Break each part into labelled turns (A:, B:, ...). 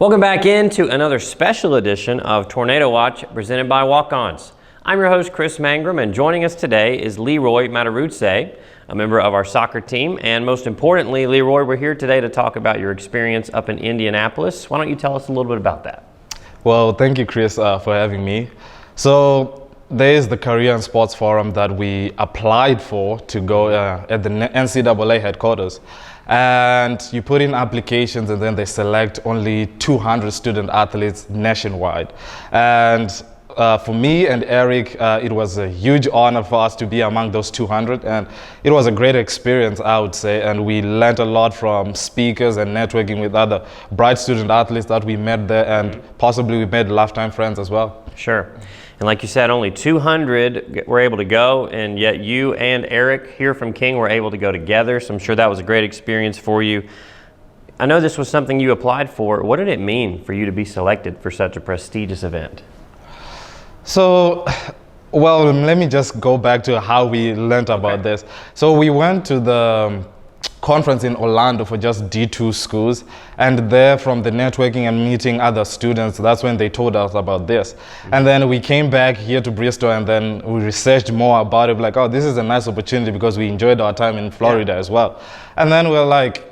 A: Welcome back into another special edition of Tornado Watch presented by Walk-Ons. I'm your host, Chris Mangrum, and joining us today is Leeroy Matarutse, a member of our soccer team. And most importantly, Leeroy, we're here today to talk about your experience up in Indianapolis. Why don't you tell us a little bit about that?
B: Well, thank you, Chris, for having me. So there is the Career and Sports Forum that we applied for to go at the NCAA headquarters. And you put in applications and then they select only 200 student athletes nationwide. And for me and Eric, it was a huge honor for us to be among those 200, and it was a great experience, I would say, and we learned a lot from speakers and networking with other bright student athletes that we met there, and possibly we made lifetime friends as well.
A: Sure. And like you said, only 200 were able to go, and yet you and Eric here from King were able to go together, so I'm sure that was a great experience for you. I know this was something you applied for. What did it mean for you to be selected for such a prestigious event?
B: So, well, let me just go back to how we learned about this. So we went to the conference in Orlando for just D2 schools, and there from the networking and meeting other students, that's when they told us about this. And then we came back here to Bristol, and then we researched more about it, like, oh, this is a nice opportunity because we enjoyed our time in Florida as well. And then we're like,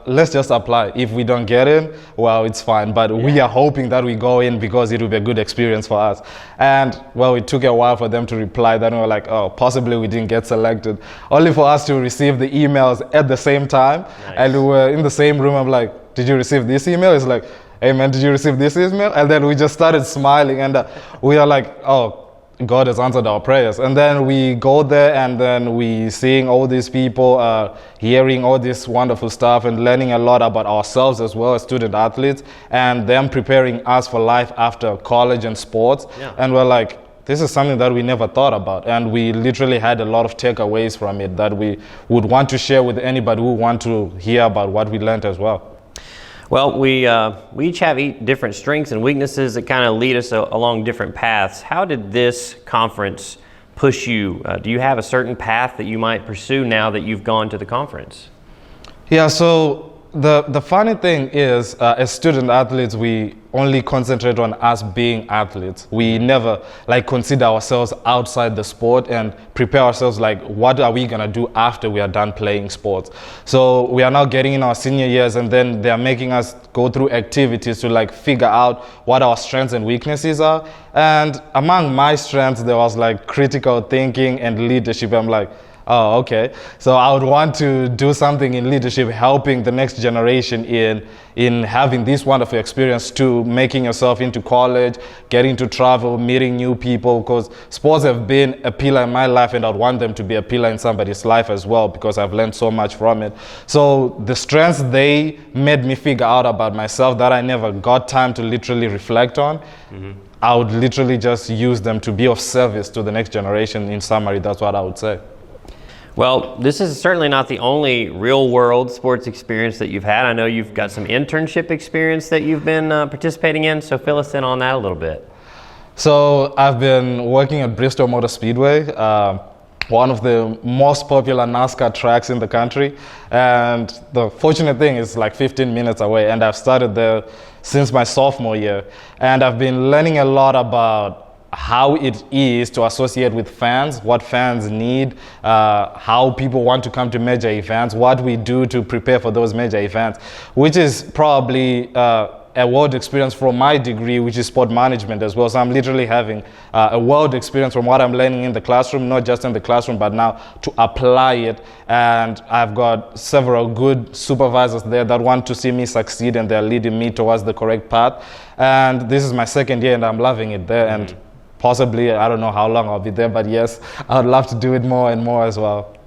B: let's just apply. If we don't get in, well, it's fine. But we are hoping that we go in because it will be a good experience for us. And well, it took a while for them to reply. Then we were like, oh, possibly we didn't get selected. Only for us to receive the emails at the same time. Nice. And we were in the same room. I'm like, did you receive this email? It's like, hey man, did you receive this email? And then we just started smiling, and we are like, oh, God has answered our prayers. And then we go there, and then we seeing all these people, hearing all this wonderful stuff and learning a lot about ourselves as well as student athletes, and them preparing us for life after college and sports. Yeah. And we're like, this is something that we never thought about. And we literally had a lot of takeaways from it that we would want to share with anybody who want to hear about what we learned as well.
A: Well, we each have different strengths and weaknesses that kind of lead us along different paths. How did this conference push you? Do you have a certain path that you might pursue now that you've gone to the conference?
B: Yeah, so the funny thing is, as student athletes, we only concentrate on us being athletes. We never consider ourselves outside the sport and prepare ourselves what are we gonna do after we are done playing sports. So we are now getting in our senior years, and then they are making us go through activities to figure out what our strengths and weaknesses are. And among my strengths, there was critical thinking and leadership. I'm like, oh, okay. So I would want to do something in leadership, helping the next generation in having this wonderful experience to making yourself into college, getting to travel, meeting new people, because sports have been a pillar in my life, and I'd want them to be a pillar in somebody's life as well, because I've learned so much from it. So the strengths they made me figure out about myself that I never got time to literally reflect on, I would literally just use them to be of service to the next generation. In summary, that's what I would say.
A: Well, this is certainly not the only real-world sports experience that you've had. I know you've got some internship experience that you've been participating in, so fill us in on that a little bit.
B: So I've been working at Bristol Motor Speedway, one of the most popular NASCAR tracks in the country. And the fortunate thing is 15 minutes away, and I've started there since my sophomore year. And I've been learning a lot about how it is to associate with fans, what fans need, how people want to come to major events, what we do to prepare for those major events, which is probably a world experience from my degree, which is sport management as well. So I'm literally having a world experience from what I'm learning in the classroom, not just in the classroom, but now to apply it. And I've got several good supervisors there that want to see me succeed, and they're leading me towards the correct path. And this is my second year, and I'm loving it there. And possibly, I don't know how long I'll be there, but yes, I would love to do it more and more as well.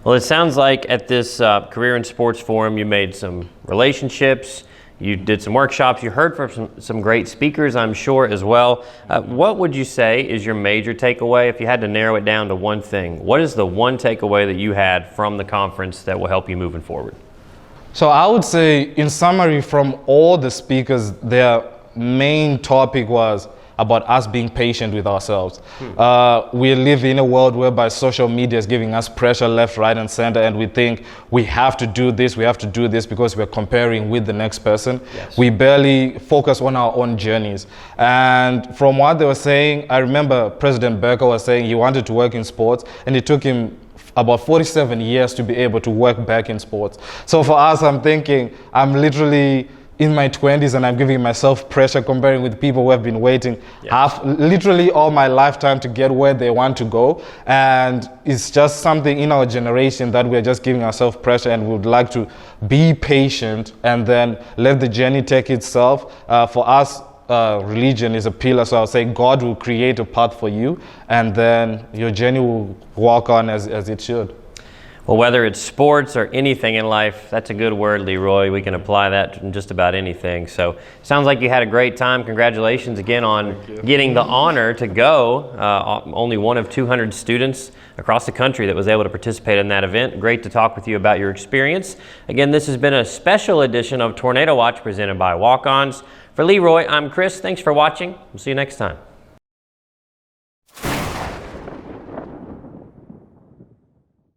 A: Well, it sounds like at this Career and Sports Forum, you made some relationships, you did some workshops, you heard from some great speakers, I'm sure, as well. What would you say is your major takeaway? If you had to narrow it down to one thing, what is the one takeaway that you had from the conference that will help you moving forward?
B: So I would say, in summary, from all the speakers, their main topic was about us being patient with ourselves. We live in a world whereby social media is giving us pressure left, right, and center, and we think we have to do this, because we're comparing with the next person.
A: Yes.
B: We barely focus on our own journeys. And from what they were saying, I remember President Becker was saying he wanted to work in sports, and it took him about 47 years to be able to work back in sports. So for us, I'm thinking, I'm literally in my 20s and I'm giving myself pressure comparing with people who have been waiting literally all my lifetime to get where they want to go. And it's just something in our generation that we're just giving ourselves pressure, and we would like to be patient and then let the journey take itself. For us, religion is a pillar, so I'll say God will create a path for you, and then your journey will walk on as it should.
A: Well, whether it's sports or anything in life, that's a good word, Leeroy. We can apply that to just about anything. So sounds like you had a great time. Congratulations again on getting the honor to go. Only one of 200 students across the country that was able to participate in that event. Great to talk with you about your experience. Again, this has been a special edition of Tornado Watch presented by Walk-Ons. For Leeroy, I'm Chris. Thanks for watching. We'll see you next time.